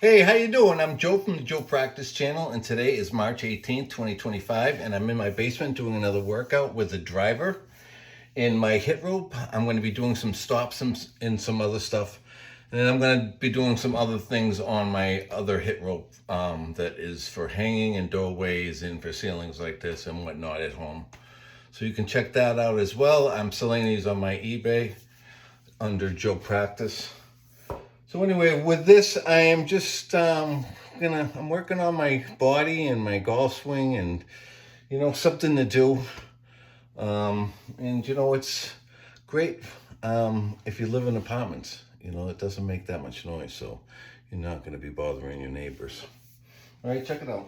Hey, how you doing? I'm Joe from the Joe Practice Channel, and today is March 18th, 2025, and I'm in my basement doing another workout with a driver. In my hit rope, I'm going to be doing some stops and some other stuff, and then I'm going to be doing some other things on my other hit rope that is for hanging in doorways and for ceilings like this and whatnot at home. So you can check that out as well. I'm selling these on my eBay under Joe Practice. So anyway, with this, I am just I'm working on my body and my golf swing, and something to do. And it's great if you live in apartments. It doesn't make that much noise, so you're not going to be bothering your neighbors. All right, check it out.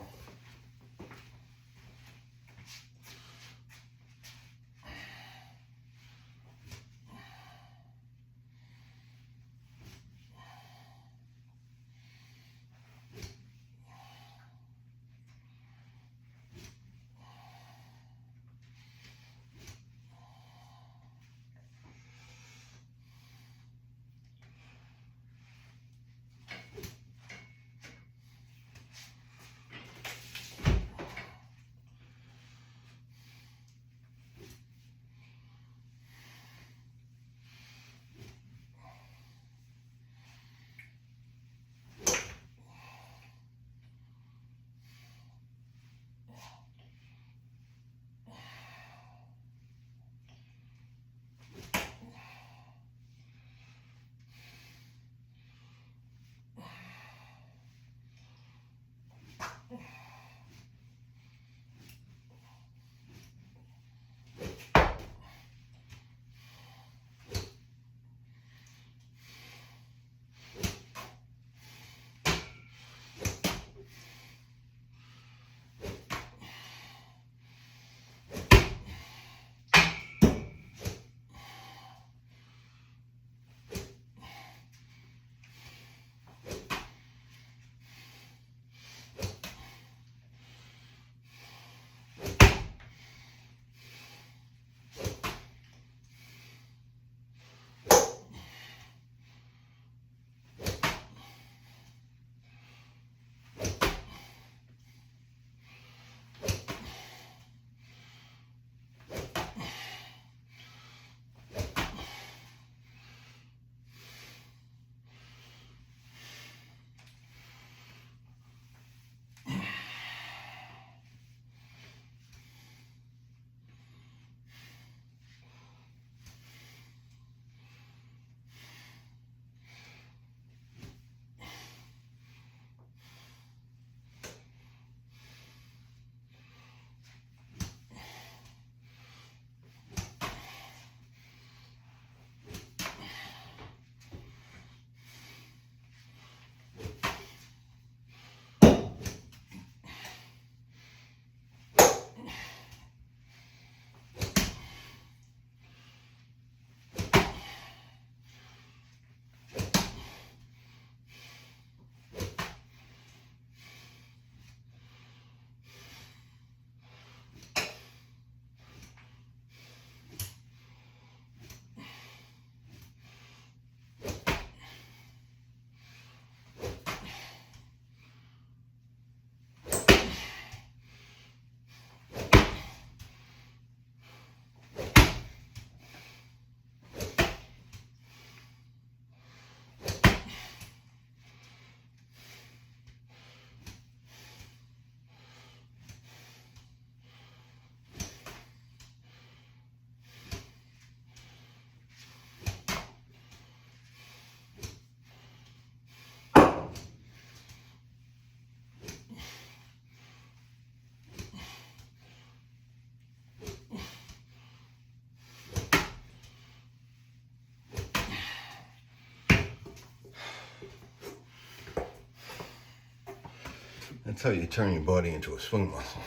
That's how you turn your body into a swing muscle.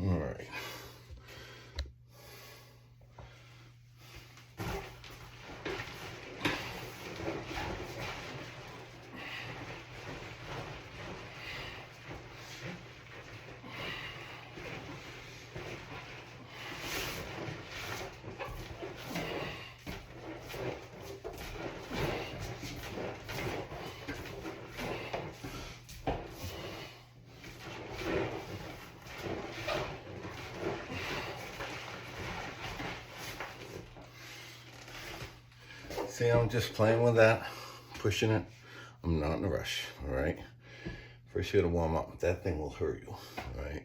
All right. See, I'm just playing with that, pushing it. I'm not in a rush, all right? First you gotta warm up. That thing will hurt you, all right?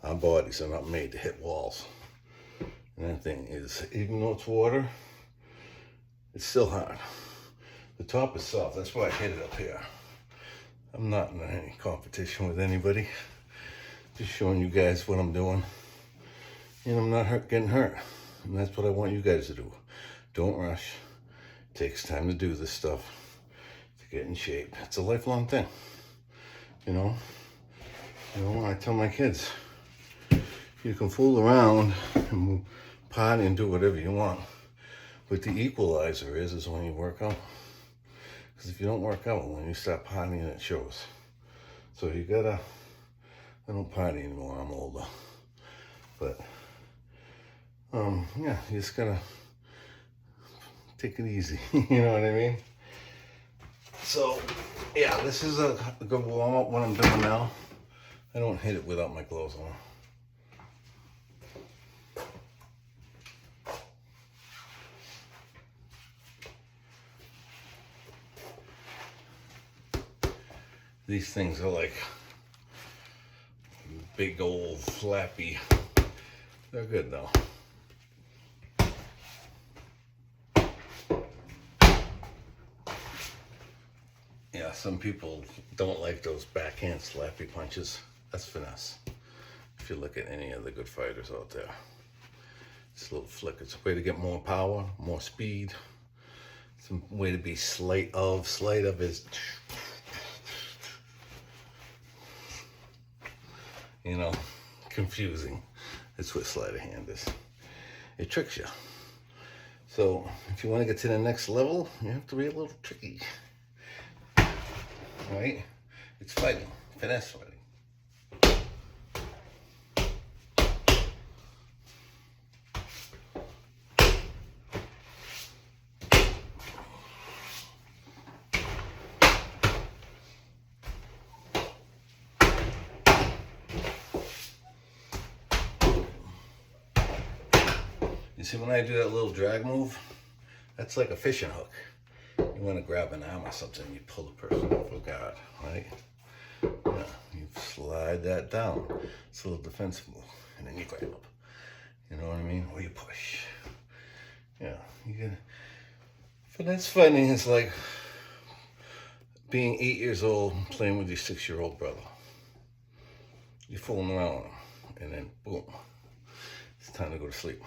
Our bodies are not made to hit walls. And that thing is, even though it's water, it's still hard. The top is soft, that's why I hit it up here. I'm not in any competition with anybody. Just showing you guys what I'm doing. And I'm not getting hurt. And that's what I want you guys to do. Don't rush. It takes time to do this stuff to get in shape. It's a lifelong thing. You know, I tell my kids, you can fool around and party and do whatever you want. But the equalizer is when you work out. Because if you don't work out, when you start partying, it shows. So you gotta, I don't party anymore, I'm older. But, yeah, you just gotta take it easy, you know what I mean? So, yeah, this is a good warm up what I'm doing now. I don't hit it without my clothes on. These things are like big old flappy. They're good though. Yeah, some people don't like those backhand slappy punches. That's finesse. If you look at any of the good fighters out there, it's a little flick. It's a way to get more power, more speed. It's a way to be sleight of is, you know, confusing. That's what sleight of hand is. It tricks you. So if you want to get to the next level, you have to be a little tricky. Right? It's fighting, finesse fighting. You see, when I do that little drag move, that's like a fishing hook. You want to grab an arm or something, you pull the person off a guard, right? Yeah, you slide that down. It's a little defensive move, and then you grab up. You know what I mean? Or you push. Yeah, you get. Finesse fighting is like being 8 years old playing with your 6-year-old brother. You're fooling around with him, and then boom, it's time to go to sleep.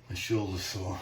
My shoulder's sore.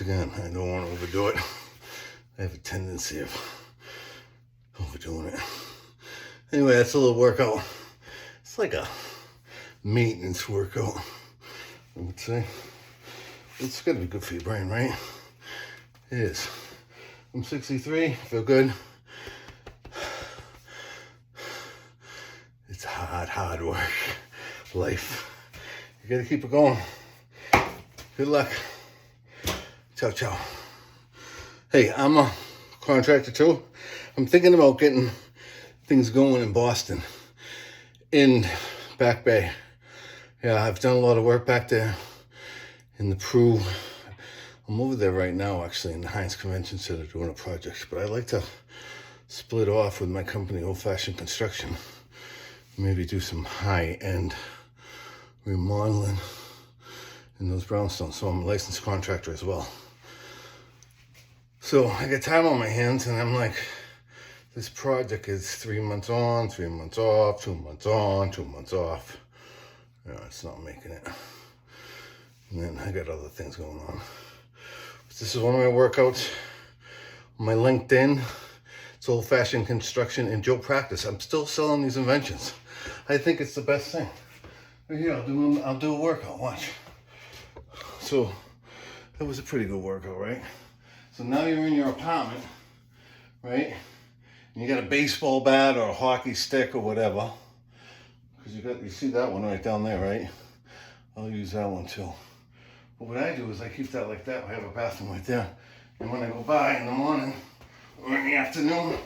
again, I don't want to overdo it. I have a tendency of overdoing it. Anyway, that's a little workout. It's like a maintenance workout, I would say. It's got to be good for your brain, right? It is. I'm 63, feel good. It's hard work. Life. You got to keep it going. Good luck. Ciao, ciao. Hey, I'm a contractor too. I'm thinking about getting things going in Boston, in Back Bay. Yeah, I've done a lot of work back there in the Peru. I'm over there right now, actually, in the Heinz Convention Center doing a project. But I'd like to split off with my company, Old Fashioned Construction. Maybe do some high-end remodeling in those brownstones. So I'm a licensed contractor as well. So I got time on my hands, and I'm like, this project is 3 months on, 3 months off, 2 months on, 2 months off. You know, it's not making it. And then I got other things going on. This is one of my workouts. My LinkedIn, it's Old Fashioned Construction and Joe Practice. I'm still selling these inventions. I think it's the best thing. Right here, I'll do a workout, watch. So, that was a pretty good workout, right? So now you're in your apartment, right? And you got a baseball bat or a hockey stick or whatever. Because you see that one right down there, right? I'll use that one too. But what I do is I keep that like that. I have a bathroom right there. And when I go by in the morning or in the afternoon,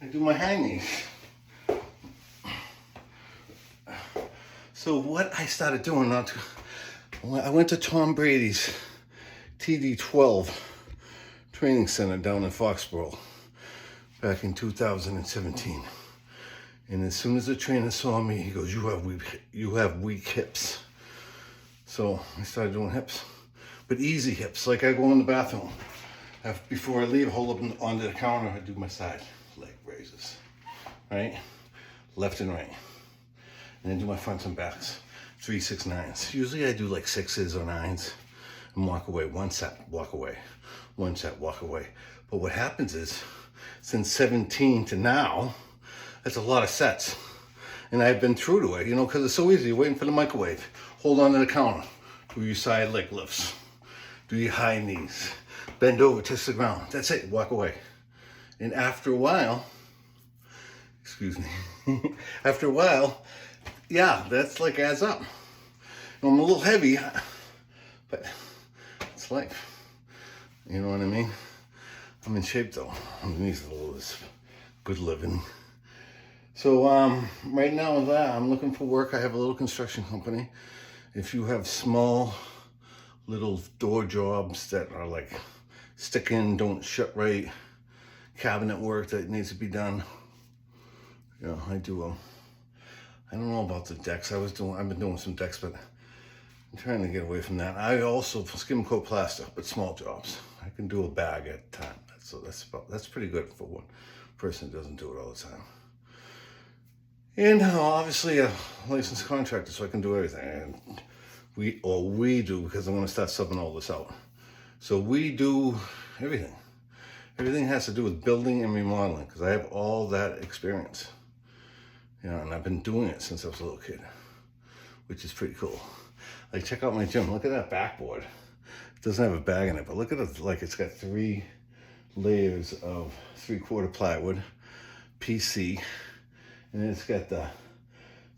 I do my high knees. So what I started doing, I went to Tom Brady's TD12 training center down in Foxborough back in 2017. And as soon as the trainer saw me, he goes, you have weak hips. So I started doing hips, but easy hips. Like I go in the bathroom. Before I leave, hold up onto the counter, I do my side leg raises, right? Left and right. And then do my fronts and backs, 3, 6, 9s. Usually I do like 6s or 9s and walk away. 1 set, walk away. 1 set, walk away. But what happens is, since 17 to now, that's a lot of sets. And I've been true to it, you know, because it's so easy. You're waiting for the microwave. Hold on to the counter. Do your side leg lifts. Do your high knees. Bend over, touch the ground. That's it, walk away. And after a while, excuse me, after a while, yeah, that's like adds up. I'm a little heavy, but it's life. You know what I mean? I'm in shape though. Underneath all this good living. So right now with that, I'm looking for work. I have a little construction company. If you have small little door jobs that are like stick in, don't shut right, cabinet work that needs to be done, you know, I do them. I don't know about the decks. I've been doing some decks, but I'm trying to get away from that. I also skim coat plaster, but small jobs. I can do a bag at a time. That's pretty good for one person who doesn't do it all the time. And obviously a licensed contractor, so I can do everything. And we do, because I'm going to start subbing all this out. So we do everything. Everything has to do with building and remodeling, because I have all that experience. You know, and I've been doing it since I was a little kid, which is pretty cool. Like, check out my gym. Look at that backboard. It doesn't have a bag in it, but look at it. Like, it's got 3 layers of 3/4 plywood, PC, and then it's got the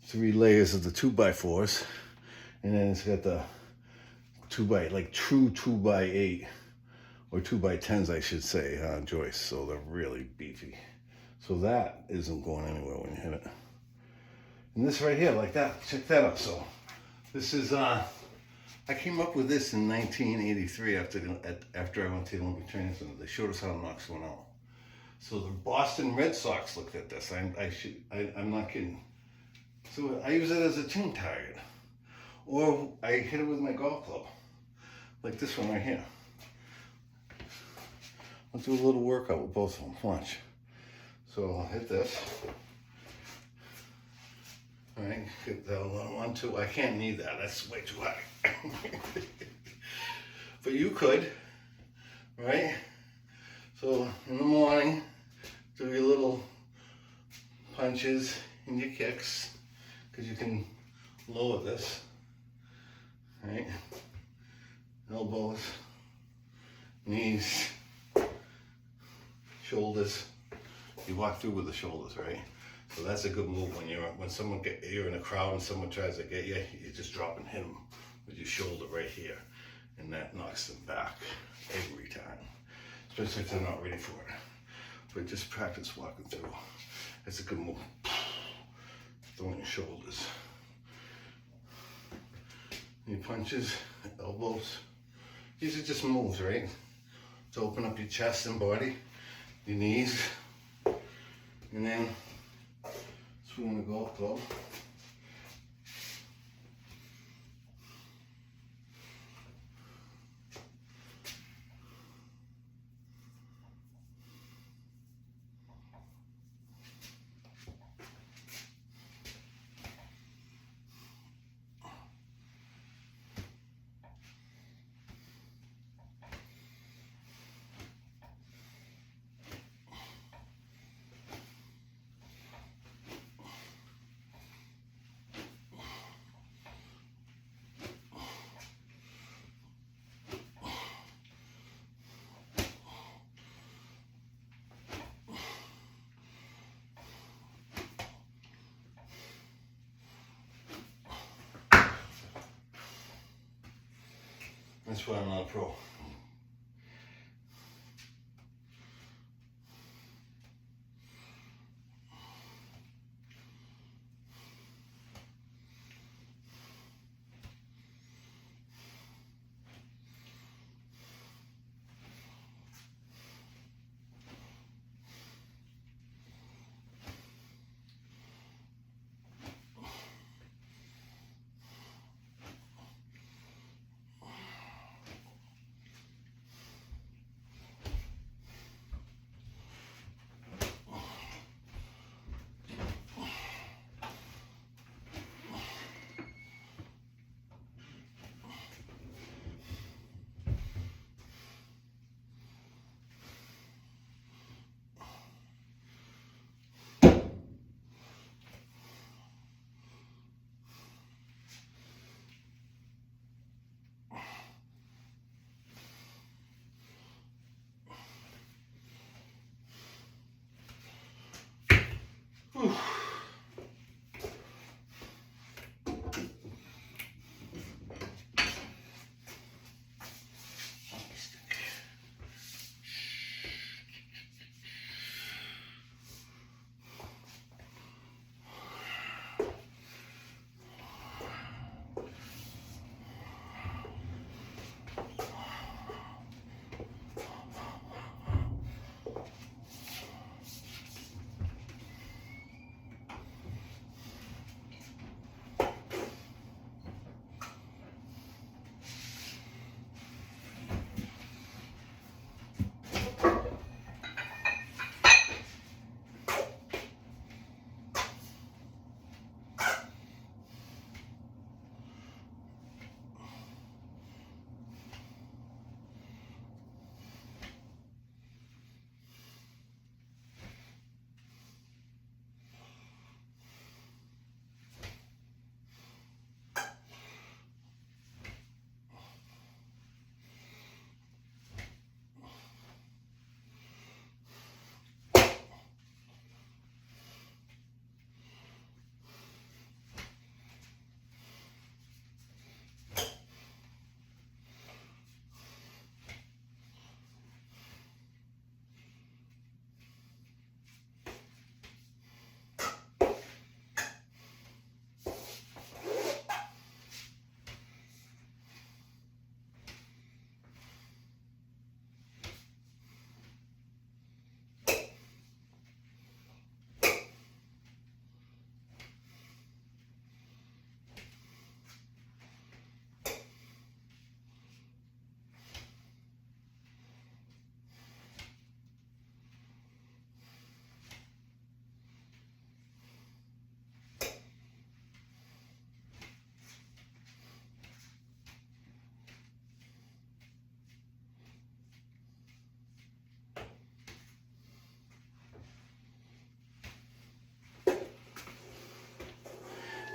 3 layers of the 2x4s, and then it's got the true 2x8 or 2x10s, I should say, joists. So they're really beefy. So that isn't going anywhere when you hit it. And this right here, like that, check that out. So this is, I came up with this in 1983 after I went to the Olympic Training Center. They showed us how to knock someone out. So the Boston Red Sox looked at this. I'm not kidding. So I use it as a team target. Or I hit it with my golf club. Like this one right here. Let's do a little workout with both of them. Watch. So I'll hit this. All right, get that one too. I can't need that. That's way too high. But you could. right? So in the morning, do your little punches and your kicks, because you can lower this, right? Elbows, knees, shoulders. You walk through with the shoulders, right? So that's a good move when you're in a crowd and someone tries to get you, you just drop and hit them with your shoulder right here, and that knocks them back every time, especially if they're not ready for it. But just practice walking through. That's a good move. Throwing your shoulders. Your punches, elbows. These are just moves, right? To open up your chest and body, your knees, and then swing the golf club. That's why I'm not a pro.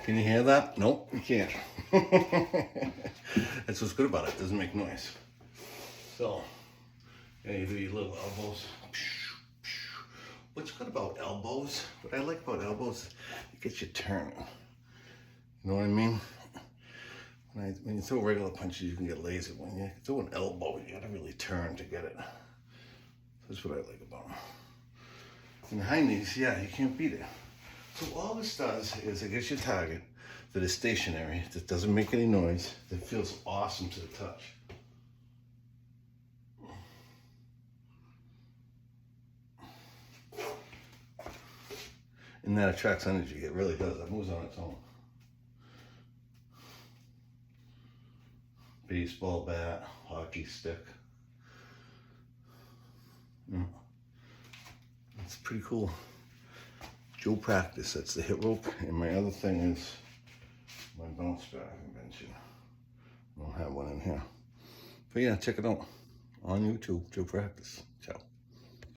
Can you hear that? Nope, you can't. That's what's good about it. It doesn't make noise. So, yeah, you do your little elbows. What's good about elbows? What I like about elbows, it gets you turning. You know what I mean? When you throw regular punches, you can get lazy. When you throw an elbow, you gotta really turn to get it. That's what I like about them. And high knees, yeah, you can't beat it. So all this does is it gets your target that is stationary, that doesn't make any noise, that feels awesome to the touch. And that attracts energy, it really does. That moves on its own. Baseball bat, hockey stick. It's pretty cool. Joe Practice, that's the hit rope. And my other thing is my bounce back invention. I don't have one in here. But yeah, check it out on YouTube, Joe Practice. Ciao.